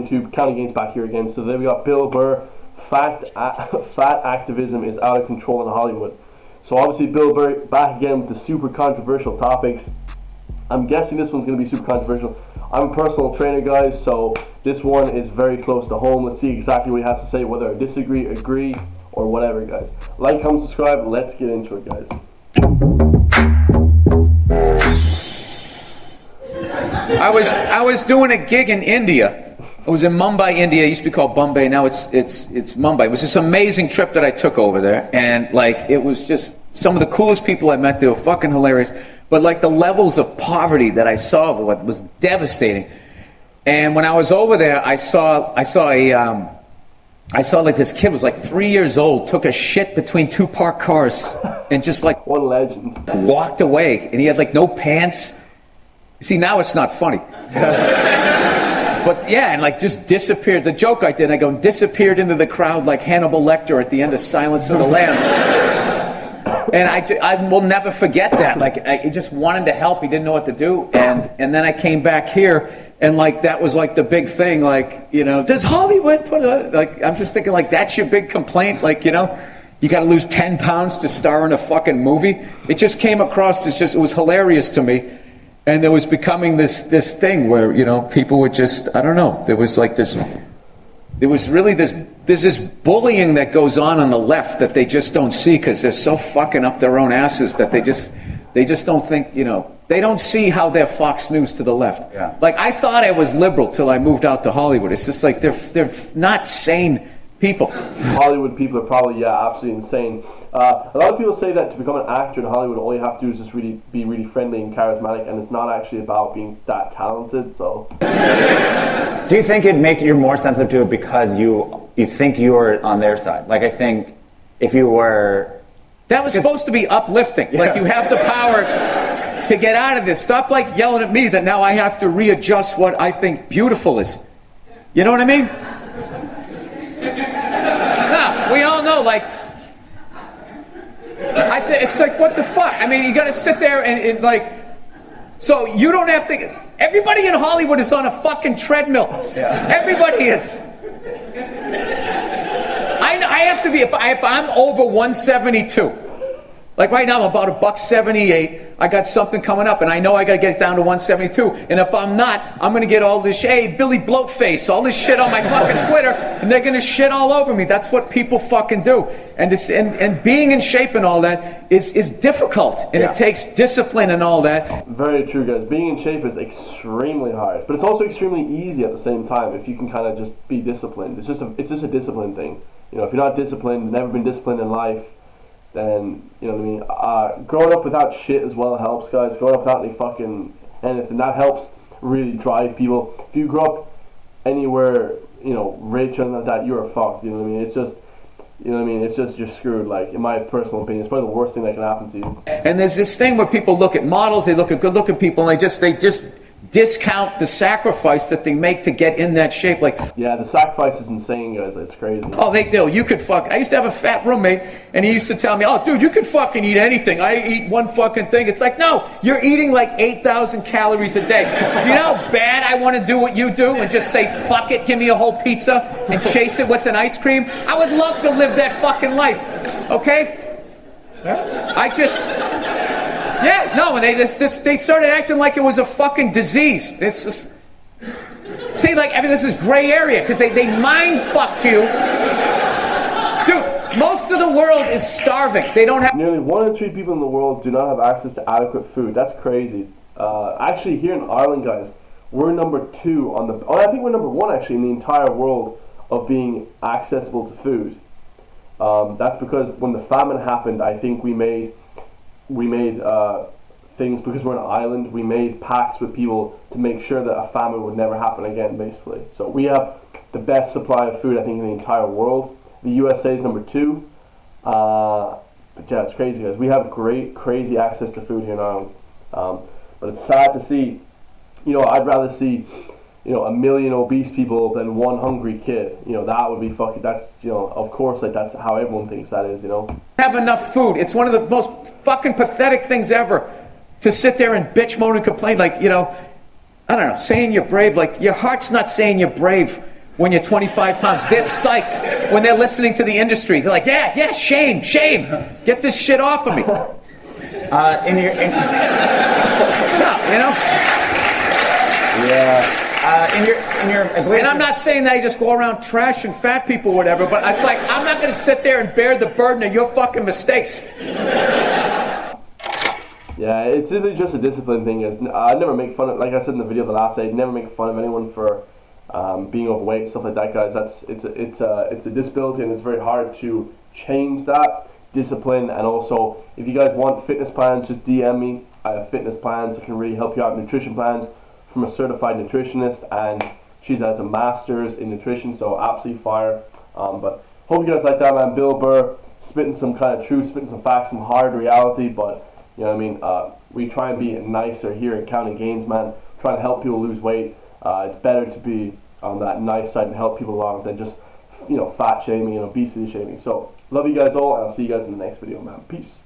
YouTube, County Gains back here again. So there we got Bill Burr, fat activism is out of control in Hollywood. So obviously Bill Burr back again with the super controversial topics. I'm guessing this one's going to be super controversial. I'm a personal trainer, guys, so this one is very close to home. Let's see exactly what he has to say, whether I disagree, agree, or whatever, guys. Like, comment, subscribe. Let's get into it, guys. I was doing a gig in India. I was in Mumbai, India. It used to be called Bombay. Now it's Mumbai. It was this amazing trip that I took over there, and like it was just some of the coolest people I met. They were fucking hilarious. But like the levels of poverty that I saw was devastating. And when I was over there, I saw like this kid was like 3 years old, took a shit between two parked cars, and just like what a legend. Walked away, and he had like no pants. See, now it's not funny. But yeah, and like just disappeared. The joke I did, I go, disappeared into the crowd like Hannibal Lecter at the end of Silence of the Lambs. And I will never forget that. Like, I just wanted to help. He didn't know what to do. And then I came back here, and like that was like the big thing. Like, you know, does Hollywood put a, like, I'm just thinking like that's your big complaint. Like, you know, you got to lose 10 pounds to star in a fucking movie. It just came across as it was hilarious to me. And there was becoming this thing where, you know, people would just, I don't know, there was really there's this bullying that goes on the left that they just don't see because they're so fucking up their own asses that they just don't think, you know, they don't see how they're Fox News to the left. Yeah. Like, I thought I was liberal till I moved out to Hollywood. It's just like they're not sane people. Hollywood people are probably, yeah, absolutely insane. A lot of people say that to become an actor in Hollywood, all you have to do is just really be really friendly and charismatic, and it's not actually about being that talented. So, do you think it makes you more sensitive to it because you think you're on their side? Like, I think if you were, that was supposed to be uplifting. Yeah. Like, you have the power to get out of this. Stop like yelling at me that now I have to readjust what I think beautiful is. You know what I mean? No, we all know, like, I'd say it's like, what the fuck? I mean, you got to sit there and like, so you don't have to. Everybody in Hollywood is on a fucking treadmill. Yeah. Everybody is. I have to be. If I'm over 172, like right now I'm about $178. I got something coming up, and I know I got to get it down to 172. And if I'm not, I'm going to get all this, hey, Billy Bloatface, all this shit on my fucking Twitter, and they're going to shit all over me. That's what people fucking do. And being in shape and all that is difficult, and it takes discipline and all that. Very true, guys. Being in shape is extremely hard, but it's also extremely easy at the same time if you can kind of just be disciplined. It's just a discipline thing. You know, if you're not disciplined, never been disciplined in life, then, you know what I mean? Growing up without shit as well helps, guys. Growing up without any fucking anything, that helps really drive people. If you grow up anywhere, you know, rich and like that, you're fucked, you know what I mean? It's just, you know what I mean? It's just, you're screwed, like, in my personal opinion. It's probably the worst thing that can happen to you. And there's this thing where people look at models, they look at good-looking people, and they just discount the sacrifice that they make to get in that shape. Like, yeah, the sacrifice is insane, guys. It's crazy. Oh, they do. You could fuck. I used to have a fat roommate, and he used to tell me, "Oh, dude, you could fucking eat anything. I eat one fucking thing." It's like, no, you're eating like 8,000 calories a day. Do you know how bad I want to do what you do and just say, "Fuck it, give me a whole pizza and chase it with an ice cream"? I would love to live that fucking life. Okay? I just. Yeah, no, and they started acting like it was a fucking disease. It's just, see, like, this is gray area because they mind fucked you. Dude, most of the world is starving. They don't have. Nearly 1 in 3 people in the world do not have access to adequate food. That's crazy. Actually, here in Ireland, guys, we're number 2 on the. Oh, I think we're number 1 actually in the entire world of being accessible to food. That's because when the famine happened, I think we made things, because we're an island, we made pacts with people to make sure that a famine would never happen again, basically. So we have the best supply of food, I think, in the entire world. The USA is number 2. But yeah, it's crazy, guys. We have crazy access to food here in Ireland. But it's sad to see, you know, I'd rather see, you know, 1 million obese people than 1 hungry kid. You know, that would be fucking, that's, you know, of course, like, that's how everyone thinks that is, you know. Have enough food. It's one of the most fucking pathetic things ever to sit there and bitch, moan, and complain. Like, you know, I don't know, saying you're brave, like, your heart's not saying you're brave when you're 25 pounds. They're psyched when they're listening to the industry. They're like, yeah, shame. Get this shit off of me. Yeah. I believe And I'm not saying that I just go around trashing fat people or whatever, but it's like, I'm not going to sit there and bear the burden of your fucking mistakes. Yeah, it's really just a discipline thing. I never make fun of, like I said in the video the last day, never make fun of anyone for being overweight, stuff like that, guys. It's a disability, and it's very hard to change that discipline. And also, if you guys want fitness plans, just DM me. I have fitness plans that can really help you out. Nutrition plans from a certified nutritionist, and she has a master's in nutrition, so absolutely fire. But hope you guys like that, man. Bill Burr spitting some kind of truth, spitting some facts, some hard reality, but you know what I mean? We try and be nicer here at Counting Gains, man. Trying to help people lose weight. It's better to be on that nice side and help people along than just, fat shaming and obesity shaming. So, love you guys all, and I'll see you guys in the next video, man. Peace.